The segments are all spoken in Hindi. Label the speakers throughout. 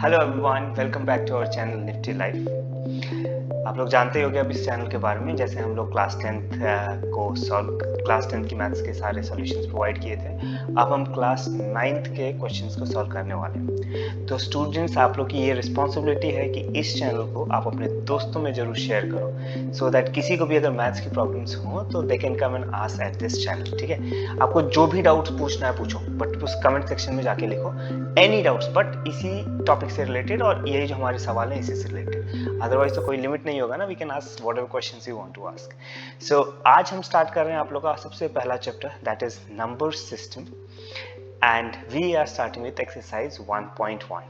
Speaker 1: Hello everyone, welcome back to our channel Nifty Life. आप लोग जानते ही होंगे अब इस चैनल के बारे में, जैसे हम लोग क्लास टेंथ की मैथ्स के सारे सॉल्यूशंस प्रोवाइड किए थे। अब हम क्लास 9th के क्वेश्चंस को सॉल्व करने वाले हैं। तो स्टूडेंट्स, आप लोग की ये रिस्पॉन्सिबिलिटी है कि इस चैनल को आप अपने दोस्तों में जरूर शेयर करो, सो दैट किसी को भी अगर मैथ्स की प्रॉब्लम्स हो तो they can come and ask at this channel. ठीक है, आपको जो भी डाउट्स पूछना है पूछो, बट उस कमेंट सेक्शन में जाके लिखो एनी डाउट्स, बट इसी टॉपिक से रिलेटेड और यही जो हमारे सवाल हैं इसी से रिलेटेड। अदरवाइज तो कोई लिमिट नहीं होगा ना, we can ask whatever questions you want to ask. So आज हम स्टार्ट कर रहे हैं आप लोग का सबसे पहला chapter, that is number system, and we are starting with exercise 1.1.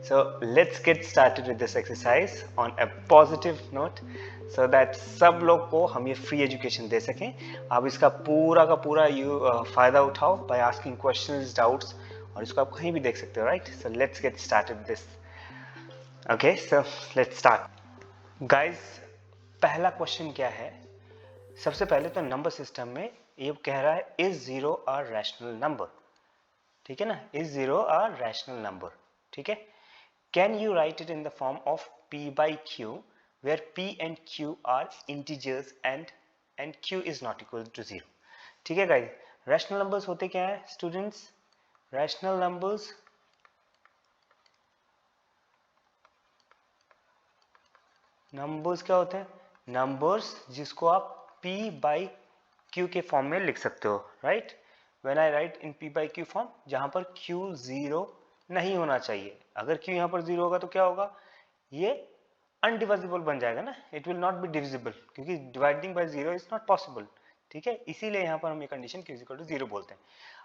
Speaker 1: So let's get started with this exercise on a positive note, so that सब लोग को हम ये फ्री एजुकेशन दे सकें। आप इसका पूरा का पूरा फायदा उठाओ by asking questions, doubts, और इसको आप कहीं भी देख सकते हो, right? So let's get started this. Okay, so let's start. Guys, पहला क्वेश्चन क्या है? सबसे पहले तो नंबर सिस्टम में ये कह रहा है is zero a rational number. ठीक है ना, is zero a rational number. ठीक है, can you right it in the form of p by q where p and q are integers and q is not equal to 0। ठीक है गाइस, रैशनल नंबर्स होते क्या है स्टूडेंट्स? रैशनल नंबर्स क्या होते हैं? नंबर्स जिसको आप p by q के फॉर्म में लिख सकते हो, right? When I right in p by q form, जहां पर q 0 नहीं होना चाहिए। अगर q यहां पर 0 होगा तो क्या होगा? ये अनडिविजिबल बन जाएगा ना, it will not be divisible, क्योंकि dividing by 0 is not possible. ठीक है, इसीलिए यहां पर हम ये कंडीशन q इक्वल टू 0 बोलते हैं।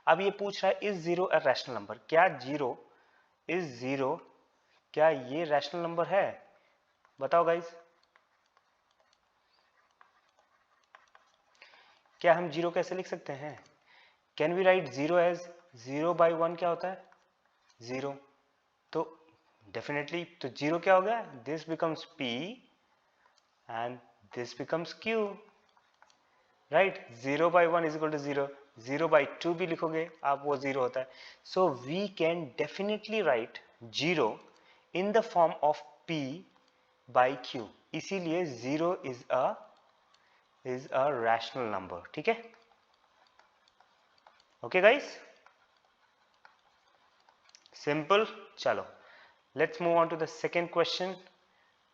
Speaker 1: अब ये पूछ रहा है इज 0 अ रैशनल नंबर? क्या 0 इज 0, क्या ये रैशनल नंबर है? बताओ गाइस, क्या हम 0 कैसे लिख सकते हैं? Can we write 0 as 0 by 1? क्या होता है? 0। तो डेफिनेटली तो 0 क्या हो गया? This becomes p and this becomes q, right? 0 by 1 is equal to 0, 0 by 2 भी लिखोगे आप, वो 0 होता है। So we can definitely write 0 in the form of p by q, इसीलिए 0 इज अ रैशनल नंबर। ठीक है, ओके गाइस, सिंपल। चलो let's move on to the second question.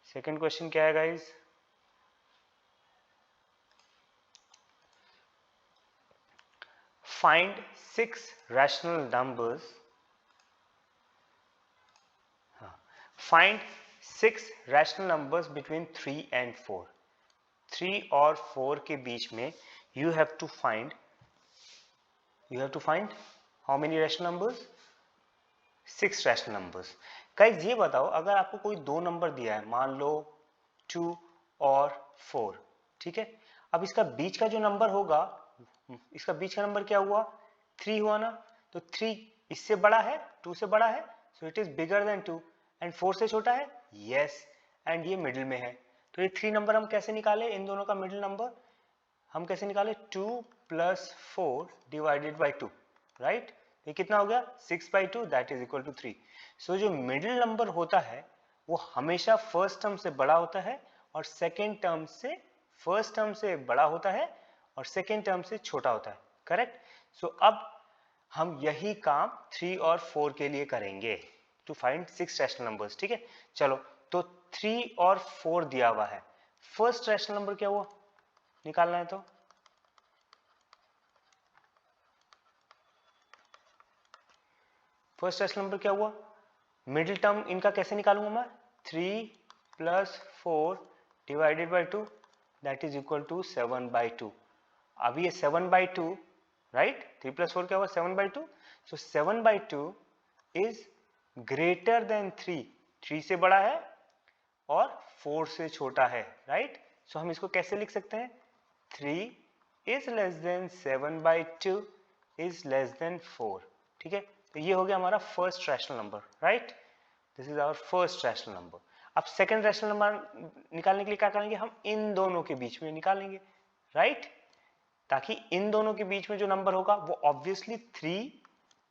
Speaker 1: Second question क्या है guys? Find 6 rational numbers, find 6 rational numbers between 3 and 4। 3 और 4 के बीच में you have to find how many rational numbers? 6 rational numbers. Guys ये बताओ, अगर आपको कोई दो नंबर दिया है, मान लो 2 और 4, ठीक है, अब इसका बीच का जो नंबर होगा, इसका बीच का नंबर क्या हुआ? 3 हुआ ना? तो 3 इससे बड़ा है, 2 से बड़ा है, so it is bigger than 2, and 4 से छोटा है, यस, एंड ये मिडिल में है। तो ये 3 नंबर हम कैसे निकाले? इन दोनों का मिडिल नंबर हम कैसे निकाले? 2 + 4 डिवाइडेड बाई 2, राइट? ये कितना हो गया? 6/2, दैट इज इक्वल टू 3। सो जो मिडिल नंबर होता है वो हमेशा फर्स्ट टर्म से बड़ा होता है और सेकेंड टर्म से, फर्स्ट टर्म से बड़ा होता है और सेकेंड टर्म से छोटा होता है, करेक्ट? सो अब हम यही काम 3 और 4 के लिए करेंगे, टू फाइंड 6 रैशनल नंबर्स। ठीक है, चलो, तो 3 और 4 दिया हुआ है, फर्स्ट रैशनल नंबर क्या हुआ निकालना है? तो फर्स्ट रैशनल नंबर क्या हुआ? मिडिल टर्म इनका कैसे निकालूंगा मैं? 3 + 4 divided by 2, that is equal to 7/2। अभी ये 7/2, राइट? 3 + 4 क्या हुआ? 7/2। सो 7/2 इज ग्रेटर देन 3, 3 से बड़ा है और 4 से छोटा है, राइट? सो हम इसको कैसे लिख सकते हैं? 3 is less than 7/2 is less than 4। ठीक है, तो ये हो गया हमारा first rational number, right? This is our first rational number. अब सेकंड रैशनल नंबर निकालने के लिए क्या करेंगे? हम इन दोनों के बीच में निकालेंगे, राइट? ताकि इन दोनों के बीच में जो नंबर होगा वो ऑब्वियसली 3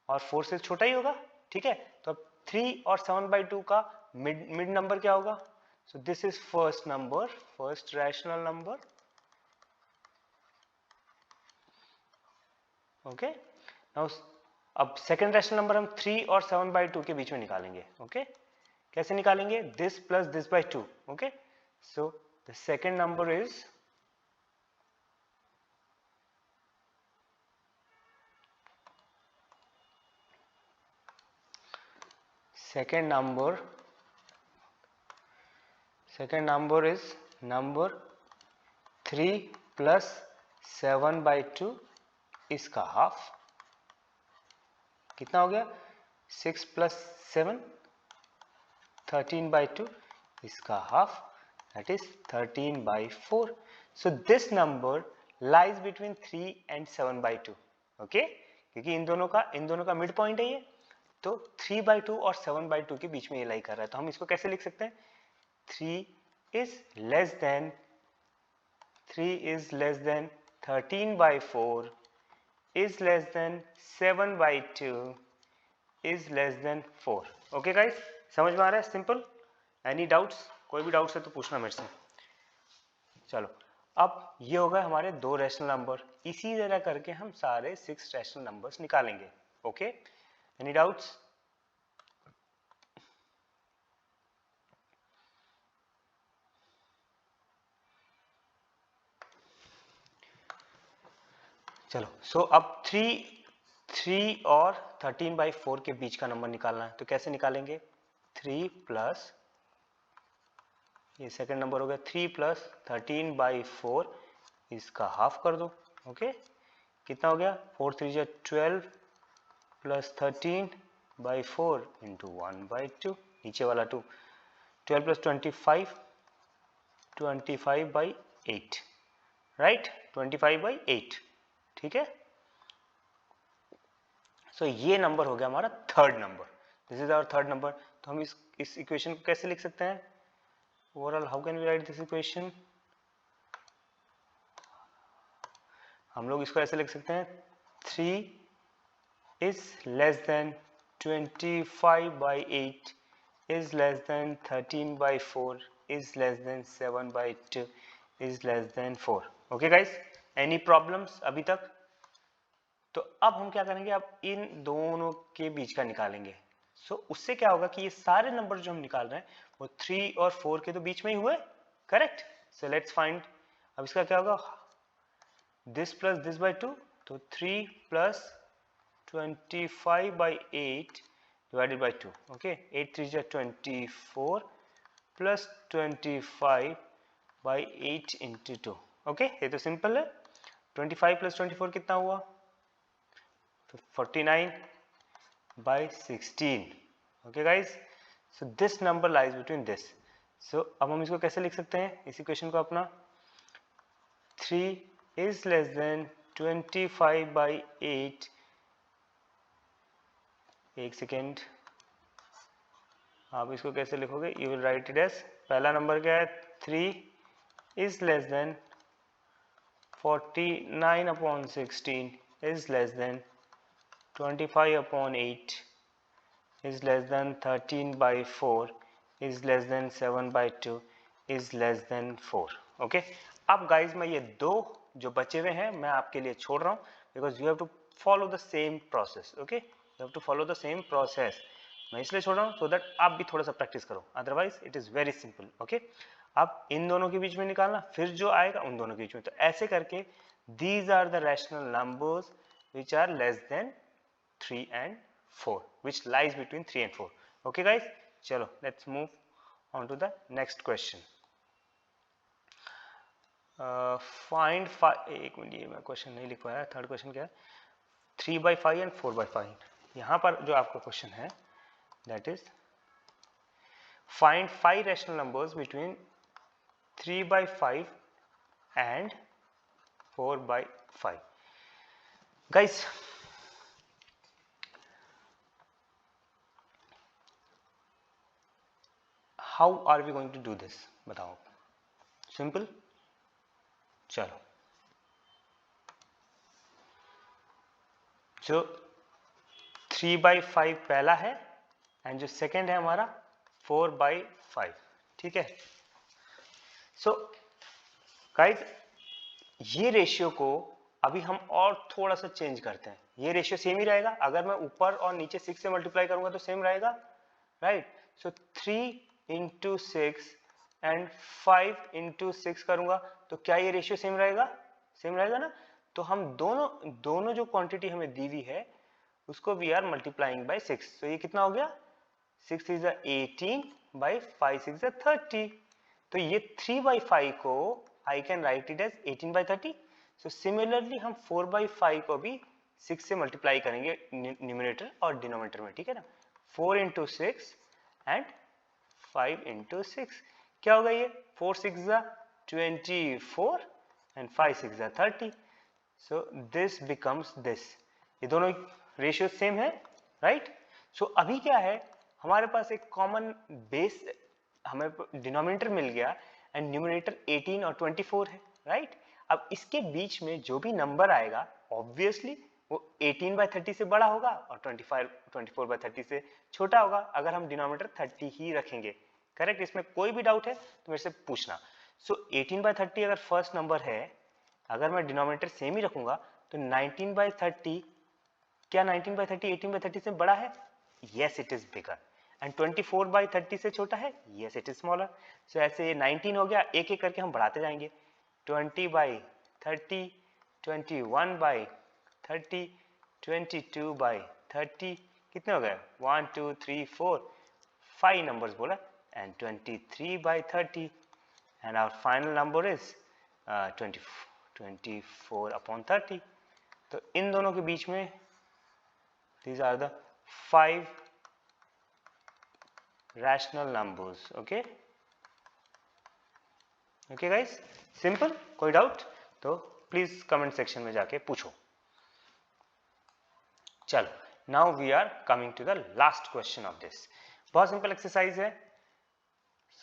Speaker 1: और 4 से छोटा ही होगा। ठीक है, तो अब 3 और 7/2 का मिड नंबर क्या होगा? सो this is first number, first rational number. Okay, now अब सेकेंड रैशनल नंबर हम 3 और 7/2 के बीच में निकालेंगे. ओके, कैसे निकालेंगे? This plus this by 2. Okay, so the second number is second number is number 3 plus 7/2 इसका हाफ. कितना हो गया? 6 plus 7 13/2 इसका half, that is 13/4. so this number lies between 3 and 7/2. Okay, क्योंकि इन दोनों का मिड पॉइंट है ये, तो 3/2 और 7/2 के बीच में ये लाई कर रहा है. तो हम इसको कैसे लिख सकते हैं? 3 is less than 13/4 is less than 7/2 is less than 4. Okay guys, समझ में आ रहा है? सिंपल. Any doubts? कोई भी डाउट्स है तो पूछना मेरे से. चलो, अब ये हो गए हमारे 2 रैशनल नंबर. इसी तरह करके हम सारे 6 रैशनल नंबर्स निकालेंगे. Okay, any doubts? चलो, सो अब 3 और 13/4 के बीच का नंबर निकालना है. तो कैसे निकालेंगे? 3 प्लस, ये सेकंड नंबर हो गया, 3 प्लस 13/4 इसका हाफ कर दो. ओके, कितना हो गया? 4 3 जा 12 प्लस 13/4 इंटू 1/2, नीचे वाला 2. 12 प्लस 25 25/8, राइट? 25/8. ठीक है, सो ये नंबर हो गया हमारा third number. This is our third number. तो हम इस इक्वेशन को कैसे लिख सकते हैं? Overall how can we write this equation? हम लोग इसको ऐसे लिख सकते हैं, 3 is less than 25/8 is less than 13/4 is less than 7/2 is less than 4. Okay guys, any problems अभी तक? तो अब हम क्या करेंगे? अब इन दोनों के बीच का निकालेंगे. सो उससे क्या होगा कि ये सारे नंबर जो हम निकाल रहे हैं वो 3 और 4 के तो बीच में ही हुए. करेक्ट. So let's find. अब इसका क्या होगा? दिस प्लस दिस बाय 2, तो 3 प्लस 25/8 डिवाइडेड बाय 2. ओके, 8 3 जा 24 प्लस 25/8 इंटू 2. ओके, ये तो सिंपल है. 25 प्लस 24 कितना हुआ? तो 49/16. Okay guys, so this number lies between this. So अब हम इसको कैसे लिख सकते हैं इस इक्वेशन को अपना? 3 is less than 25/8. एक सेकेंड, आप इसको कैसे लिखोगे? You will write it as, पहला नंबर क्या है? 3 is less than 49/16 is less than 25/8 is less than 13/4 is less than 7/2 is less than 4. Okay, अब गाइज मैं ये दो जो बचे हुए हैं मैं आपके लिए छोड़ रहा हूँ, because you have to follow the same process. Okay, you have to follow the same process. मैं इसलिए छोड़ रहा हूँ सो दैट आप भी थोड़ा सा प्रैक्टिस करो, otherwise it is very simple. Okay, अब इन दोनों के बीच में निकालना, फिर जो आएगा उन दोनों के बीच में. तो ऐसे करके these are the rational numbers which are less than 3 and 4, which lies between 3 and 4. Okay guys, चलो let's move on to the next question. Find 5. एक मिनट, ये मैं क्वेश्चन नहीं लिख पाया. थर्ड क्वेश्चन क्या है? 3/5 and 4/5. यहाँ पर जो आपका क्वेश्चन है that is find 5 rational numbers between 3/5 and 4/5. Guys, how are we going to do this? बताओ. Simple. चलो, जो 3/5 पहला है एंड जो सेकेंड है हमारा 4/5, ठीक है। सो गाइस ये रेशियो को अभी हम और थोड़ा सा चेंज करते हैं। ये रेशियो सेम ही रहेगा, अगर मैं ऊपर और नीचे 6 से मल्टीप्लाई करूंगा तो सेम रहेगा, right. So 3 into 6 and 5 into 6 करूंगा तो क्या ये रेशियो सेम रहेगा? सेम रहेगा ना। तो हम दोनों जो क्वांटिटी हमें दी हुई है उसको वी आर मल्टीप्लाइंग बाय 6। तो ये कितना हो गया? 6 इज 18 बाई 5 6 30। तो ये 3/5 को I can write it as 18/30। So similarly हम 4/5 को भी 6 से मल्टीप्लाई करेंगे न्यूमरेटर और डिनोमिनेटर में, ठीक है ना। 4 इंटू 6 एंड 5 इंटू 6, क्या होगा ये? 4 6 24 and 5 6 30। So this becomes this. ये दोनों रेशियो सेम है, राइट। सो अभी क्या है, हमारे पास एक कॉमन बेस, हमें डिनोमिनेटर मिल गया एंड न्यूमरेटर 18 और 24 है, राइट। अब इसके बीच में जो भी नंबर आएगा ऑब्वियसली वो 18/30 से बड़ा होगा और 24/30 से छोटा होगा, अगर हम डिनोमिनेटर 30 ही रखेंगे, करेक्ट। इसमें कोई भी डाउट है तो मेरे से पूछना। सो 18/30 अगर फर्स्ट नंबर है, अगर मैं डिनोमिनेटर सेम ही रखूंगा तो 19/30, क्या 19/30 18/30 से बड़ा है? Yes it is bigger. And 24/30 से छोटा है? Yes it is smaller. So ऐसे 19 हो गया, एक एक करके हम बढ़ाते जाएंगे। 20/30, 21/30, 22/30, कितने हो गए? 1 2 3 4 5 नंबर्स बोला, and 23/30 and our final number is 24/30। तो इन दोनों के बीच में these are the 5 rational numbers, okay guys, simple। कोई डाउट तो प्लीज कमेंट सेक्शन में जाके पूछो। चलो, now we are coming to the last question of this. बहुत सिंपल एक्सरसाइज है,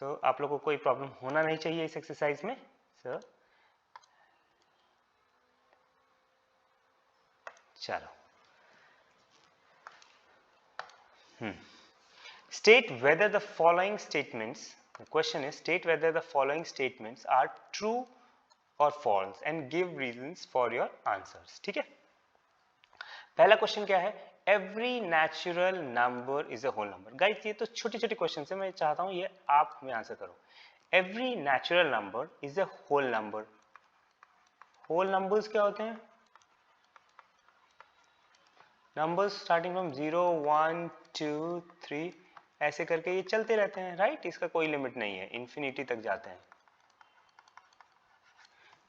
Speaker 1: सो आप लोगों को कोई प्रॉब्लम होना नहीं चाहिए इस एक्सरसाइज में। सो चलो, state whether the following statements, the question is state whether the following statements are true or false and give reasons for your answers, ठीक है। पहला क्वेश्चन क्या है? Every natural number is a whole number. Guys ये तो छोटी छोटी क्वेश्चन है, मैं चाहता हूं ये आप में आंसर करो। Every natural number is a whole number. Whole numbers क्या होते हैं? नंबर्स स्टार्टिंग फ्रॉम 0 1 2 3 ऐसे करके ये चलते रहते हैं, राइट। इसका कोई लिमिट नहीं है, इंफिनिटी तक जाते हैं,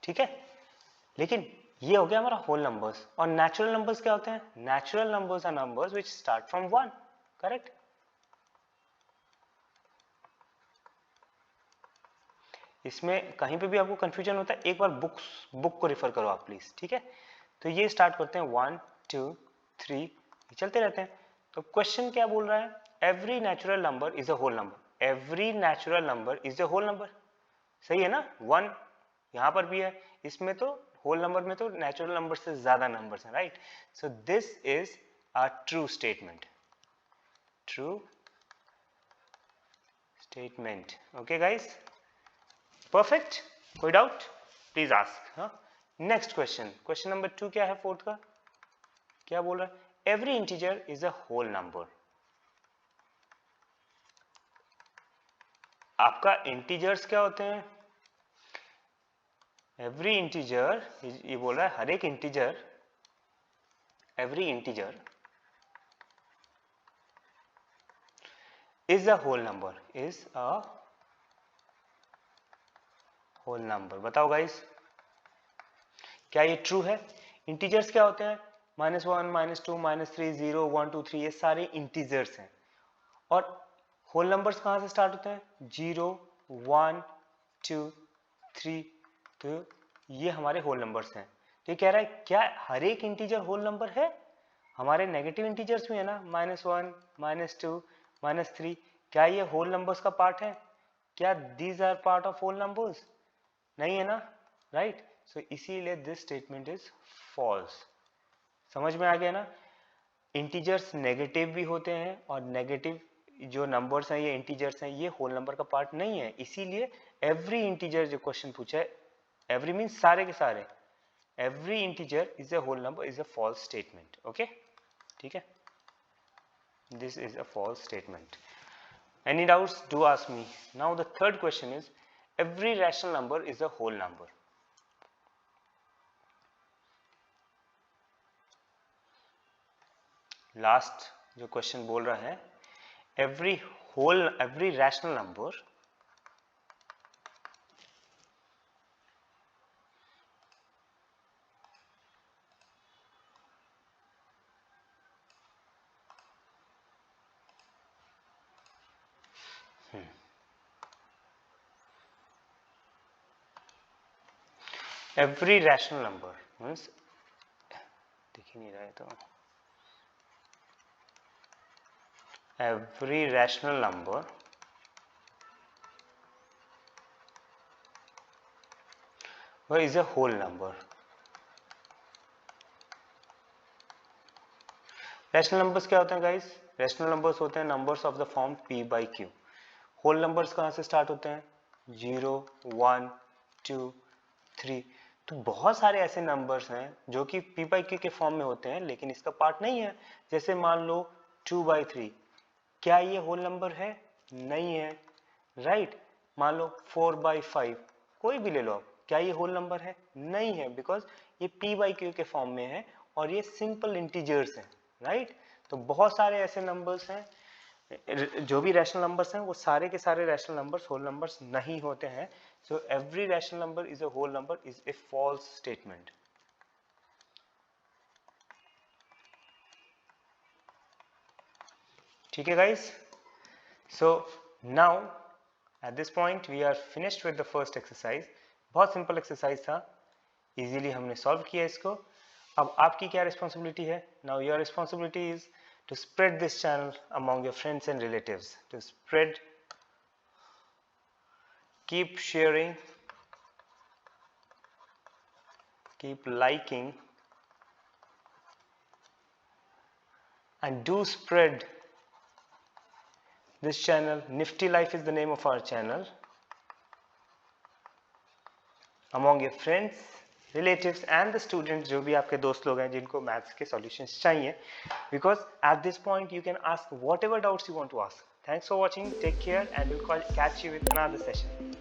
Speaker 1: ठीक है। लेकिन ये हो गया हमारा होल नंबर्स। और नेचुरल नंबर्स क्या होते हैं? Natural numbers are numbers which start from 1, correct. इसमें कहीं पे भी आपको कंफ्यूजन होता है, एक बार बुक को रिफर करो आप प्लीज, ठीक है। तो ये स्टार्ट करते हैं 1 2 3, चलते रहते हैं। तो क्वेश्चन क्या बोल रहा है? Every natural number is a whole number. Every natural number is a whole number, सही है ना। 1 यहां पर भी है, इसमें तो होल नंबर में तो नेचुरल नंबर से ज्यादा नंबर्स हैं, right. So this is a true statement, true statement, okay guys, perfect. कोई डाउट प्लीज आस्क। हाँ, नेक्स्ट क्वेश्चन, क्वेश्चन नंबर 2 क्या है फोर्थ का? क्या बोल रहा है? Every integer is a whole number. आपका इंटीजर्स क्या होते हैं? एवरी इंटीजर, ये बोल रहा है हर एक integer, every integer is a whole number, is a whole number. बताओ गाइस, क्या ये ट्रू है? इंटीजर्स क्या होते हैं? -1 -2 -3 0 1 2 3, ये सारे इंटीजर्स हैं। और होल नंबर्स कहां से स्टार्ट होते हैं? 0 1 2 3। तो ये हमारे होल नंबर्स हैं। तो ये कह रहा है क्या हर एक इंटीजर होल नंबर है? हमारे नेगेटिव इंटीजर्स भी है ना, -1 -2 -3, क्या ये होल नंबर्स का पार्ट है? क्या these are part of whole numbers? नहीं है ना, राइट। सो इसीलिए दिस स्टेटमेंट इज फॉल्स। समझ में आ गया ना। इंटीजर्स नेगेटिव भी होते हैं और नेगेटिव जो नंबर्स हैं ये इंटीजर्स हैं, ये होल नंबर का पार्ट नहीं है, इसीलिए एवरी इंटीजर जो क्वेश्चन पूछा है, एवरी मीन्स सारे के सारे, every integer is a whole number is a false statement. Okay, ठीक है, this is a false statement. Any doubts? Do ask me. Now the third question is, every rational number is a whole number. Last जो question बोल रहा है, every rational number every rational number means दिख ही नहीं रहा है तो every rational number is a whole number. Rational numbers क्या होते हैं गाइस? रैशनल नंबर्स होते हैं numbers of the form p by q. Whole numbers कहाँ से स्टार्ट होते हैं? 0, 1, 2, 3. तो बहुत सारे ऐसे नंबर्स हैं जो कि p बाई q के फॉर्म में होते हैं लेकिन इसका पार्ट नहीं है. जैसे मान लो 2 बाई 3, क्या ये होल नंबर है? नहीं है, राइट. मान लो 4 बाई 5, कोई भी ले लो आप, क्या ये होल नंबर है? नहीं है, बिकॉज ये p बाई q के फॉर्म में है और ये सिंपल इंटीजर्स हैं, राइट. तो बहुत सारे ऐसे नंबर्स हैं, जो भी रैशनल नंबर्स हैं वो सारे के सारे रैशनल नंबर्स होल नंबर्स नहीं होते हैं. So every rational number is a whole number is a false statement. ठीक है guys. So now at this point we are finished with the first exercise. बहुत सिंपल एक्सरसाइज था, इजीली हमने सॉल्व किया इसको. अब आपकी क्या रिस्पॉन्सिबिलिटी है? Now your responsibility is to spread this channel among your friends and relatives, to spread, keep sharing, keep liking, and do spread this channel. Nifty Life is the name of our channel, among your friends, relatives and the students, जो भी आपके दोस्त लोग हैं जिनको मैथ्स के सॉल्यूशंस चाहिए, because at this point you can ask whatever doubts you want to ask. Thanks for watching, take care, and we'll catch you with another session.